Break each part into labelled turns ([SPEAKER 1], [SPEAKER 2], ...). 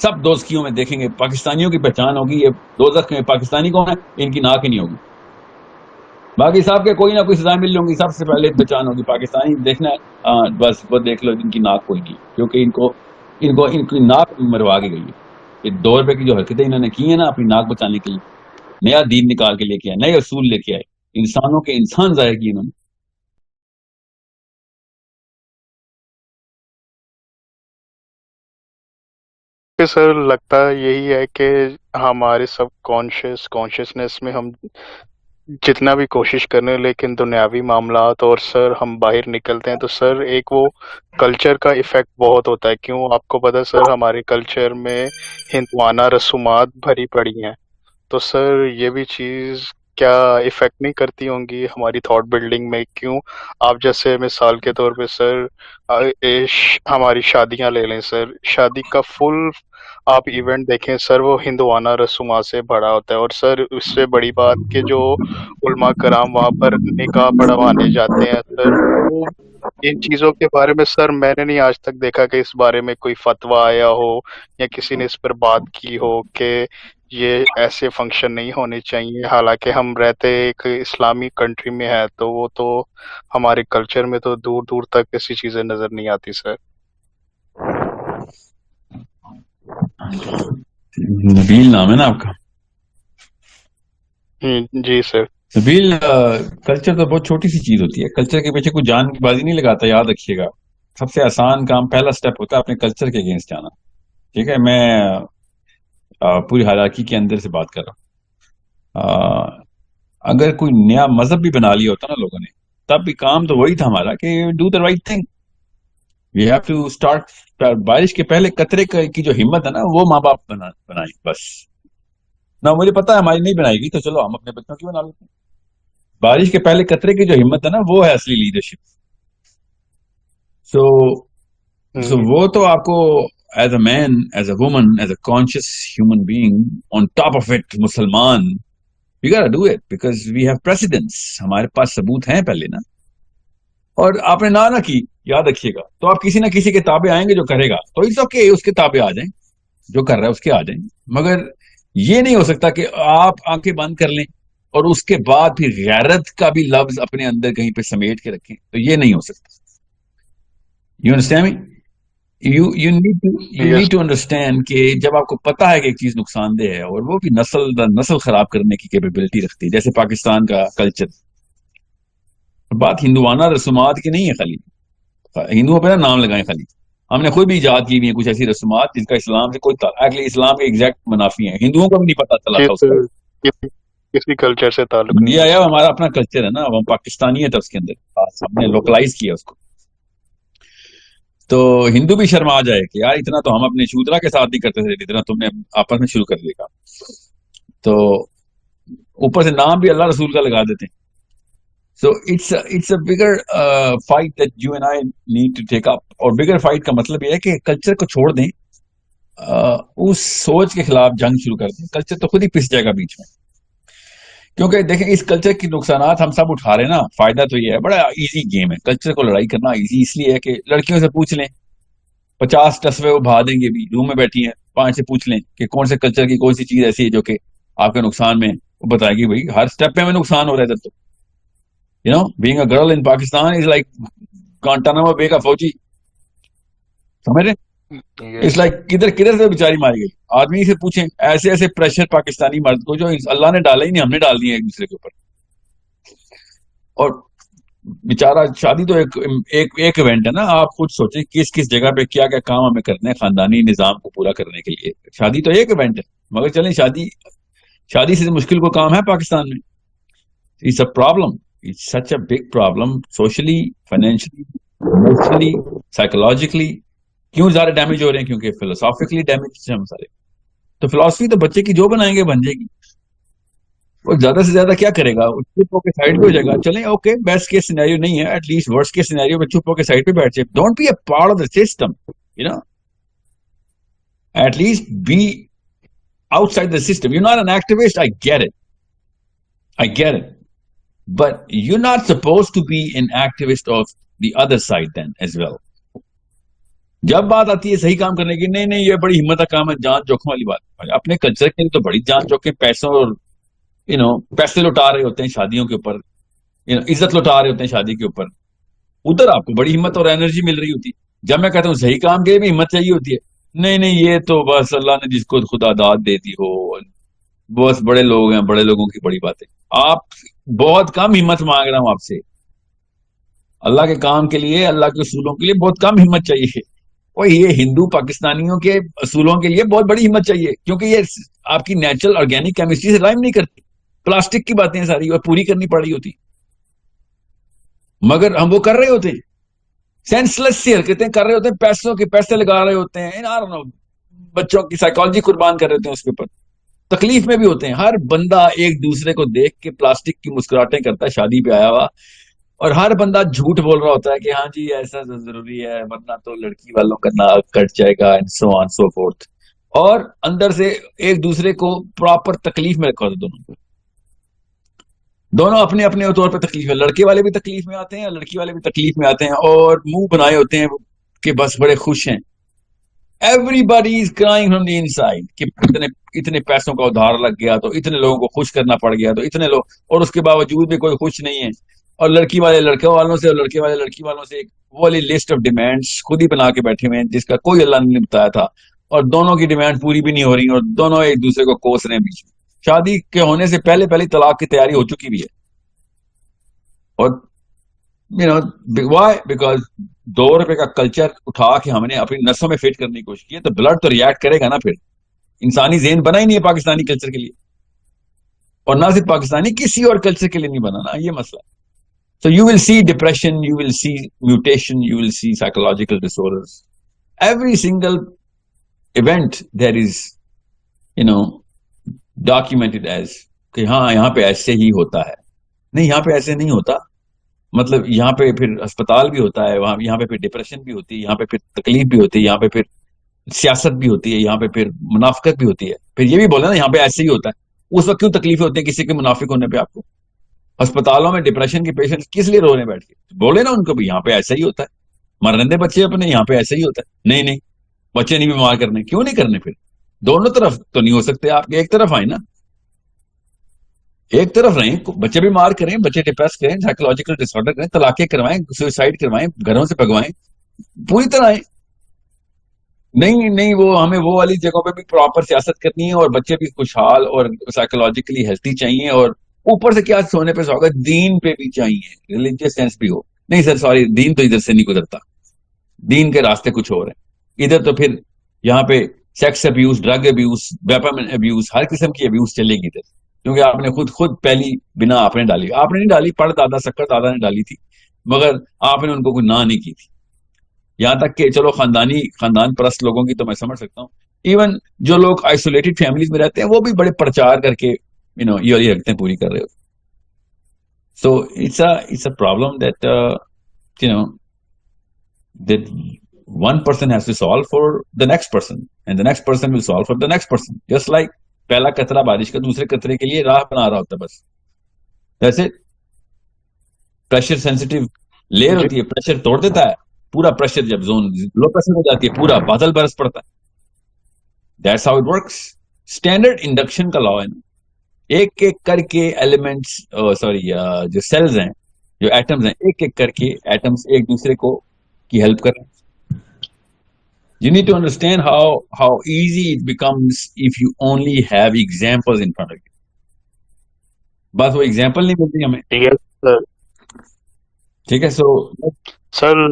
[SPEAKER 1] سب دوزخیوں میں دیکھیں گے پاکستانیوں کی پہچان ہوگی، یہ دوزخ میں پاکستانی کون ہے، ان کی ناک ہی نہیں ہوگی، باقی صاحب کے کوئی نہ کوئی سزائیں مل ہوں گی، سب سے پہلے پہچان ہوگی پاکستانی دیکھنا ہے، بس وہ دیکھ لو ان کی ناک کوئی نہیں، کیونکہ ان کی ناک مروا کے گئی ہے. یہ 2 روپے کی جو حرکتیں انہوں نے کی ہیں نا اپنی ناک بچانے کے لیے، نیا دین نکال کے لے کے آئے، نئے اصول لے کے آئے، انسانوں کے انسان ضائع کیے انہوں نے.
[SPEAKER 2] کہ سر لگتا یہی ہے کہ ہمارے سب کانشیسنیس میں ہم جتنا بھی کوشش کرنے لیکن دنیاوی معاملات اور سر ہم باہر نکلتے ہیں تو سر ایک وہ کلچر کا ایفیکٹ بہت ہوتا ہے. کیوں آپ کو پتا سر ہمارے کلچر میں ہندوانہ رسومات بھری پڑی ہیں، تو سر یہ بھی چیز کیا افیکٹ نہیں کرتی ہوں گی ہماری تھاٹ بلڈنگ میں؟ کیوں آپ جیسے مثال کے طور پہ سر ہماری شادیاں لے لیں سر، شادی کا فل آپ ایونٹ دیکھیں سر وہ ہندوانہ رسومات سے بڑا ہوتا ہے. اور سر اس سے بڑی بات کہ جو علماء کرام وہاں پر نکاح پڑھوانے جاتے ہیں سر، وہ ان چیزوں کے بارے میں سر میں نے نہیں آج تک دیکھا کہ اس بارے میں کوئی فتویٰ آیا ہو یا کسی نے اس پر بات کی ہو کہ یہ ایسے فنکشن نہیں ہونے چاہیے. حالانکہ ہم رہتے ایک اسلامی کنٹری میں ہے تو وہ تو ہمارے کلچر میں تو دور دور تک ایسی چیزیں نظر نہیں آتی سر.
[SPEAKER 1] نبیل نام ہے نا آپ کا؟
[SPEAKER 2] جی سر.
[SPEAKER 1] نبیل، کلچر تو بہت چھوٹی سی چیز ہوتی ہے، کلچر کے پیچھے کوئی جان کی بازی نہیں لگاتا، یاد رکھیے گا. سب سے آسان کام، پہلا سٹیپ ہوتا ہے اپنے کلچر کے اگینسٹ جانا. ٹھیک ہے، میں پوری ہیرارکی کے اندر سے بات کر رہا ہوں. اگر کوئی نیا مذہب بھی بنا لیا ہوتا نا لوگوں نے، تب بھی کام تو وہی تھا ہمارا کہ do the right thing. We have to start. بارش کے پہلے قطرے کی جو ہمت ہے نا وہ ماں باپ بنائیں بس. نہ مجھے پتا ہے ہماری نہیں بنائے گی تو چلو ہم اپنے بچوں کی بنا لیتے ہیں. بارش کے پہلے قطرے کی جو ہمت ہے نا وہ ہے اصلی لیڈرشپ. سو وہ تو آپ کو as a man, as a woman, as a conscious human being, on top of it مسلمان، we gotta do it because we have precedence. ہمارے پاس ثبوت ہیں پہلے نا. اور آپ نے نہ کی، یاد رکھیے گا، تو آپ کسی نہ کسی کے تابع آئیں گے جو کرے گا، تو اٹس اوکے اس کے تابع آ جائیں، جو کر رہا ہے اس کے آ جائیں. مگر یہ نہیں ہو سکتا کہ آپ آنکھیں بند کر لیں اور اس کے بعد پھر غیرت کا بھی لفظ اپنے اندر کہیں پہ سمیٹ کے رکھیں، تو یہ نہیں ہو سکتا. You understand me? You
[SPEAKER 2] yes.
[SPEAKER 1] Need to understand کہ جب آپ کو پتا ہے کہ ایک چیز نقصان دہ ہے اور وہ بھی نسل خراب کرنے کی کیپیبلٹی رکھتی ہے، جیسے پاکستان کا کلچر. بات ہندوانہ رسومات کی نہیں ہے خالی، ہندوؤں پہ نام لگائیں خالی. ہم نے خود بھی ایجاد کی ہوئی ہیں کچھ ایسی رسومات جن کا اسلام سے کوئی ایکچولی اسلام کے ایگزیکٹ منافی ہیں، ہندوؤں کو بھی نہیں پتا چلا
[SPEAKER 2] جی
[SPEAKER 1] تھا اس
[SPEAKER 2] سر،
[SPEAKER 1] کا.
[SPEAKER 2] کسی کلچر سے تعلق نہیں
[SPEAKER 1] یہ
[SPEAKER 2] ہے
[SPEAKER 1] آیا
[SPEAKER 2] سر.
[SPEAKER 1] ہمارا اپنا کلچر ہے نا، وہ پاکستانیت ہے اس کے اندر، ہم نے لوکلائز کیا اس کو. تو ہندو بھی شرما جائے کہ یار اتنا تو ہم اپنے شودرا کے ساتھ نہیں کرتے تھے اتنا تم نے آپس میں شروع کر دیا. تو اوپر سے نام بھی اللہ رسول کا لگا دیتے ہیں. So it's a bigger fight that you and I need to take up. اور بگر فائٹ کا مطلب یہ ہے کہ کلچر کو چھوڑ دیں، اس سوچ کے خلاف جنگ شروع کر دیں. کلچر تو خود ہی پس جائے گا بیچ میں، کیونکہ دیکھیں اس کلچر کی نقصانات ہم سب اٹھا رہے ہیں نا. فائدہ تو یہ ہے، بڑا ایزی گیم ہے کلچر کو لڑائی کرنا. ایزی اس لیے ہے کہ لڑکیوں سے پوچھ لیں، 50 ٹسوے وہ بھا دیں گے، بھی روم میں بیٹھی ہیں 5 سے پوچھ لیں کہ کون سے کلچر کی کون سی چیز ایسی ہے جو کہ آپ کے نقصان میں، وہ بتائے گی بھائی ہر سٹیپ پہ ہمیں نقصان ہو رہا ہے. ادھر تو being a girl in Pakistan is like Guantanamo Bay کا فوجی، سمجھ رہے؟
[SPEAKER 2] یس.
[SPEAKER 1] اٹس لائک کدھر سے بیچاری ماری گئی. آدمی سے پوچھیں، ایسے ایسے پریشر پاکستانی مرد کو جو اللہ نے ڈالا ہی نہیں، ہم نے ڈال دیے ایک دوسرے کے اوپر. اور بیچارہ شادی تو ایک ایونٹ ہے نا. آپ خود سوچیں کس کس جگہ پہ کیا کیا کام ہمیں کرنے ہیں خاندانی نظام کو پورا کرنے کے لیے. شادی تو ایک ایونٹ ہے، مگر چلیں شادی سے مشکل کو کام ہے پاکستان میں. It's a problem, it's such a big problem, socially, financially, emotionally, psychologically. کیوں زیادہ ڈیمیج ہو رہے ہیں؟ کیونکہ فلسافیکلی ڈیمیج ہیں ہم سارے. تو فلاسفی تو بچے کی جو بنائیں گے بن جائے گی. وہ زیادہ سے زیادہ کیا کرے گا؟ چپ ہو کے سائڈ پہ ہو جائے گا. چلیں اوکے، بیسٹ کیس سینیریو نہیں ہے، at least worst case scenario میں چپ ہو کے سائڈ پہ بیٹھ جائے. Don't be a part of the system, at least be outside the system. You not an activist, I get it. But you're not supposed to be an activist of the other side then as well. جب بات آتی ہے صحیح کام کرنے کی، نہیں نہیں یہ بڑی ہمت کا کام ہے، جان جوکھم والی بات. اپنے کلچر کے لیے تو بڑی جان جوکھم، پیسوں اور پیسے لوٹا رہے ہوتے ہیں شادیوں کے اوپر، عزت لوٹا رہے ہوتے ہیں شادی کے اوپر. ادھر آپ کو بڑی ہمت اور انرجی مل رہی ہوتی ہے. جب میں کہتا ہوں صحیح کام کے لیے بھی ہمت چاہیے ہوتی ہے، نہیں نہیں یہ تو بس اللہ نے جس کو خدا داد دیتی ہو، بس بڑے لوگ ہیں، بڑے لوگوں کی بڑی باتیں. آپ بہت کم ہمت مانگ رہا ہوں آپ سے. اللہ کے کام کے لیے، اللہ کے اصولوں کے لیے بہت کم ہمت چاہیے. اور یہ ہندو پاکستانیوں کے اصولوں کے لیے بہت بڑی ہمت چاہیے، کیونکہ یہ آپ کی نیچرل آرگینک کیمسٹری سے رائم نہیں کرتی. پلاسٹک کی باتیں ساری اور پوری کرنی پڑ رہی ہوتی، مگر ہم وہ کر رہے ہوتے ہیں. سینس لیس سی حرکتیں کر رہے ہوتے ہیں، پیسوں کے پیسے لگا رہے ہوتے ہیں، بچوں کی سائیکالوجی قربان کر رہے ہوتے ہیں اس کے اوپر. تکلیف میں بھی ہوتے ہیں. ہر بندہ ایک دوسرے کو دیکھ کے پلاسٹک کی مسکراہٹیں کرتا ہے شادی پہ آیا ہوا، اور ہر بندہ جھوٹ بول رہا ہوتا ہے کہ ہاں جی ایسا ضروری ہے ورنہ تو لڑکی والوں کا ناک کٹ جائے گا and so on so forth. اور اندر سے ایک دوسرے کو پراپر تکلیف میں رکھا ہوتا ہے. دونوں اپنے اپنے طور پہ تکلیف ہے. لڑکے والے بھی تکلیف میں آتے ہیں اور لڑکی والے بھی تکلیف میں آتے ہیں، اور منہ بنائے ہوتے ہیں کہ بس بڑے خوش ہیں. Every body is crying from the in side کہ اتنے پیسوں کا ادھار لگ گیا تو اتنے لوگوں کو خوش کرنا پڑ گیا تو اتنے لوگ، اور اس کے باوجود بھی کوئی خوش نہیں ہے. اور لڑکی والے لڑکے والوں سے اور لڑکے والے لڑکی والوں سے ایک وہ والی لسٹ آف ڈیمانڈس خود ہی بنا کے بیٹھے ہوئے ہیں جس کا کوئی اللہ نے نہیں بتایا تھا، اور دونوں کی ڈیمانڈ پوری بھی نہیں ہو رہی، اور دونوں ایک دوسرے کو کوس رہے ہیں بیچ میں. شادی کے ہونے سے پہلے پہلے طلاق کی تیاری ہو چکی بھی ہے. اور وائی بیکاز ₹2 کا کلچر اٹھا کے ہم نے اپنی نسوں میں فٹ کرنے کی کوشش کی ہے، تو بلڈ تو ریئیکٹ کرے گا نا. پھر انسانی ذہن بنا ہی نہیں ہے پاکستانی کلچر کے لیے، اور نہ صرف پاکستانی، کسی اور کلچر کے لیے نہیں بنا نا، یہ مسئلہ. So you will see depression, you will see mutation, you will see psychological disorders. Every single event there is, documented as کہ ہاں یہاں پہ ایسے ہی ہوتا ہے. نہیں، یہاں پہ ایسے نہیں ہوتا. مطلب یہاں پہ پھر اسپتال بھی ہوتا ہے، وہاں یہاں پہ پھر ڈپریشن بھی ہوتی ہے، یہاں پہ پھر تکلیف بھی ہوتی ہے، یہاں پہ پھر سیاست بھی ہوتی ہے، یہاں پہ پھر منافقت بھی ہوتی ہے. پھر یہ بھی بولے نا یہاں پہ ایسے ہی ہوتا ہے. اس وقت کیوں تکلیفیں ہوتی ہیں کسی کے منافق ہونے پہ؟ آپ کو ہسپتالوں میں ڈپریشن کے پیشنٹ کس لیے رو رہے ہیں بیٹھ کے؟ بولے نا ان کو بھی یہاں پہ ایسا ہی ہوتا ہے، مرنے دے بچے اپنے، یہاں پہ ایسا ہی ہوتا ہے. نہیں نہیں، بچے نہیں بیمار کرنے، کیوں نہیں کرنے؟ پھر دونوں طرف تو نہیں ہو سکتے آپ، ایک طرف آئے نا، ایک طرف رہیں. بچے بیمار کریں، بچے ڈپریس کریں، سائیکولوجیکل ڈس آرڈر کریں، طلاقیں کروائیں، سوئسائڈ کروائیں، گھروں سے بھگوائیں، پوری طرح آئیں. نہیں نہیں، وہ ہمیں وہ والی جگہوں پہ بھی پراپر سیاست کرنی ہے، اور بچے بھی خوشحال اور سائیکولوجیکلی ہیلتھی چاہیے، اور اوپر سے کیا سونے پہ سوگا، دین پہ بھی چاہیے، ریلیجیس سینس بھی ہو. نہیں سر سوری، دین تو ادھر سے نہیں گزرتا، دین کے راستے کچھ اور ہیں. ادھر تو پھر یہاں پہ sex abuse, drug abuse, weapon abuse, ہر قسم کی ابیوز چلے گی ادھر، کیونکہ آپ نے خود پہلی بنا آپ نے ڈالی. آپ نے نہیں ڈالی، پڑ دادا سکر دادا نے ڈالی تھی، مگر آپ نے ان کو کوئی نہ نہیں کی تھی. یہاں تک کہ چلو خاندان پرست لوگوں کی تو میں سمجھ سکتا ہوں، ایون جو لوگ آئسولیٹڈ فیملیز میں رہتے ہیں وہ بھی بڑے پرچار کر کے یہ رکھتے ہیں پوری کر رہے ہوتے. So it's a problem that one person has to solve for the next person and the next person will solve for the next person, just like پہلا قطرہ بارش کا دوسرے قطرے کے لیے راہ بنا رہا ہوتا ہے. بس ویسے پریشر سینسٹیو لیئر
[SPEAKER 2] جی
[SPEAKER 1] ہوتی ہے، پریشر توڑ دیتا ہے. پورا پریشر جب زون لو پریشر ہو جاتی ہے پورا بادل برس پڑتا ہے. That's how it works. Standard induction کا لا ہے نا، ایک ایک کر کے ایلیمنٹس، سوری جو سیلز ہیں، جو ایٹمز ہیں، ایک ایک کر کے ایٹمز ایک دوسرے کو کی ہیلپ کر رہے ہیں. You need to understand how easy it becomes if you only have examples in front of you. بس وہ ایگزامپل نہیں ملتی ہمیں.
[SPEAKER 2] یس سر.
[SPEAKER 1] ٹھیک ہے.
[SPEAKER 2] سر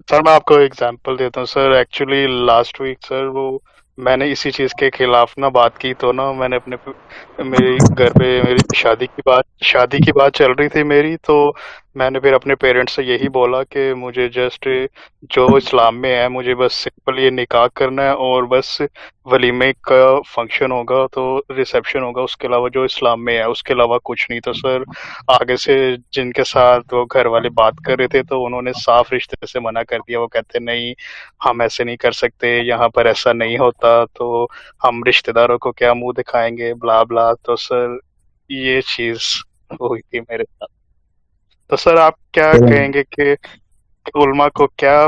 [SPEAKER 2] سر میں آپ کو ایگزامپل دیتا ہوں سر. ایکچولی لاسٹ ویک سر وہ میں نے اسی چیز کے خلاف نا بات کی، تو نا میں نے میری گھر پہ میری شادی کی بات چل رہی تھی میری، تو میں نے پھر اپنے پیرنٹس سے یہی بولا کہ مجھے جسٹ جو اسلام میں ہے مجھے بس سمپل یہ نکاح کرنا ہے، اور بس ولیمے کا فنکشن ہوگا تو ریسیپشن ہوگا، اس کے علاوہ جو اسلام میں ہے اس کے علاوہ کچھ نہیں. تو سر آگے سے جن کے ساتھ وہ گھر والے بات کر رہے تھے تو انہوں نے صاف رشتے سے منع کر دیا. وہ کہتے نہیں ہم ایسے نہیں کر سکتے، یہاں پر ایسا نہیں ہوتا، تو ہم رشتے داروں کو کیا منہ دکھائیں گے، بلا بلا. تو سر یہ چیز ہوئی تھی میرے ساتھ. تو سر آپ کیا کہیں گے کہ علماء کو کیا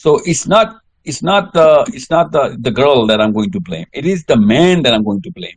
[SPEAKER 1] So it's not the girl that I'm going to blame. It is the man that I'm going to blame,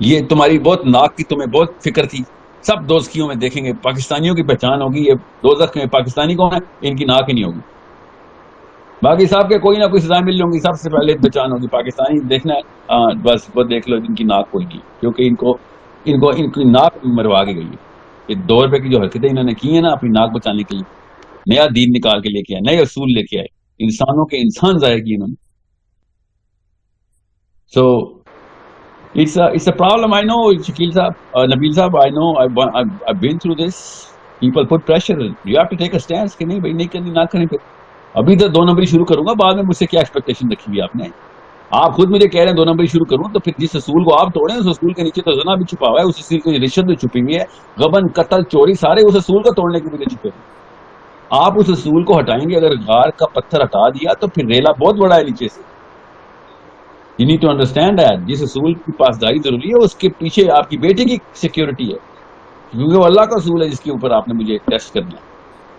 [SPEAKER 1] یہ تمہاری بہت ناک کی تمہیں بہت فکر تھی، سب دوزخیوں میں دیکھیں گے، پاکستانیوں کی پہچان ہوگی یہ دوزخ میں پاکستانی کون ہے، ان کی ناک ہی نہیں ہوگی، باقی صاحب کے کوئی نہ کوئی سزائیں مل جائیں گی، سب سے پہلے پہچان ہوگی پاکستانی دیکھنا ہے، بس وہ دیکھ لو جن کی ناک کوئی نہیں، کیونکہ ان کی ناک مروا کے گئی ہے، یہ 2 روپے کی جو حرکتیں انہوں نے کی ہیں نا اپنی ناک بچانے کے لیے، نیا دین نکال کے لے کے آئے، نئے اصول لے کے آئے، انسانوں کے انسان ضائع کیے انہوں نے. سو it's a problem. I know, Shakil Saab, Nabil Saab, I know, I've been through this. People put pressure. You have to take a stance کہ نہیں بھائی نہیں کرنی نہ کریں. پھر ابھی تو 2 نمبری شروع کروں گا، بعد میں مجھ سے کیا ایکسپیکٹیشن رکھی ہوئی آپ نے؟ آپ خود مجھے کہہ رہے ہیں 2 نمبری شروع کروں، تو پھر جس اصول کو آپ توڑیں اس اصول کے نیچے تو زنا بھی چھپا ہوا ہے، اس اصول کی رشوت بھی چھپی ہوئی ہے، غبن قتل چوری سارے اس اصول کو توڑنے کے پیچھے چھپے ہوئے. آپ اس اصول کو ہٹائیں گے، اگر غار کا پتھر ہٹا دیا تو پھر ریلا بہت بڑا ہے نیچے سے. You need to understand that جس اصول کی پاسداری ضروری ہے اس کے پیچھے آپ کی بیٹے کی سیکیورٹی ہے، کیونکہ وہ اللہ کا اصول ہے جس کے اوپر آپ نے مجھے ٹیسٹ کرنا ہے.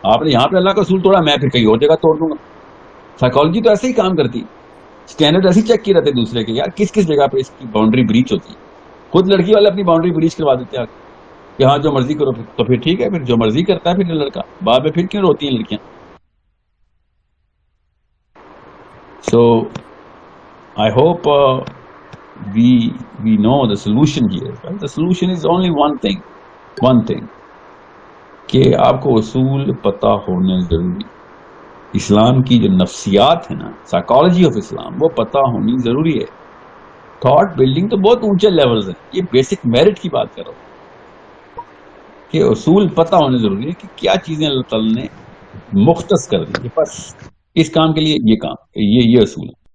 [SPEAKER 1] آپ نے یہاں پہ اللہ کا اصول توڑا، میں پھر کہیں اور جگہ توڑ دوں گا. سائیکالوجی تو ایسے ہی کام کرتی، اسٹینڈرڈ ایسے ہی چیک کیے رہتے دوسرے کے، یار کس کس جگہ پہ اس کی باؤنڈری بریچ ہوتی ہے. خود لڑکی والے اپنی باؤنڈری بریچ کروا دیتے ہیں کہ ہاں جو مرضی کرو، تو پھر ٹھیک ہے، پھر جو مرضی کرتا ہے پھر لڑکا، بعد میں پھر کیوں روتی ہیں لڑکیاں. سو I hope we know the solution here. Right? The solution is only one thing کہ آپ کو اصول پتہ ہونے ضروری. اسلام کی جو نفسیات ہے نا، سائیکالوجی آف اسلام، وہ پتہ ہونی ضروری ہے. تھاٹ بلڈنگ تو بہت اونچے لیولز ہیں، یہ بیسک میرٹ کی بات کرو کہ اصول پتہ ہونے ضروری ہے کہ کیا چیزیں اللہ تعالیٰ نے مختص کر دی. بس اس کام کے لیے یہ کام، یہ اصول ہے.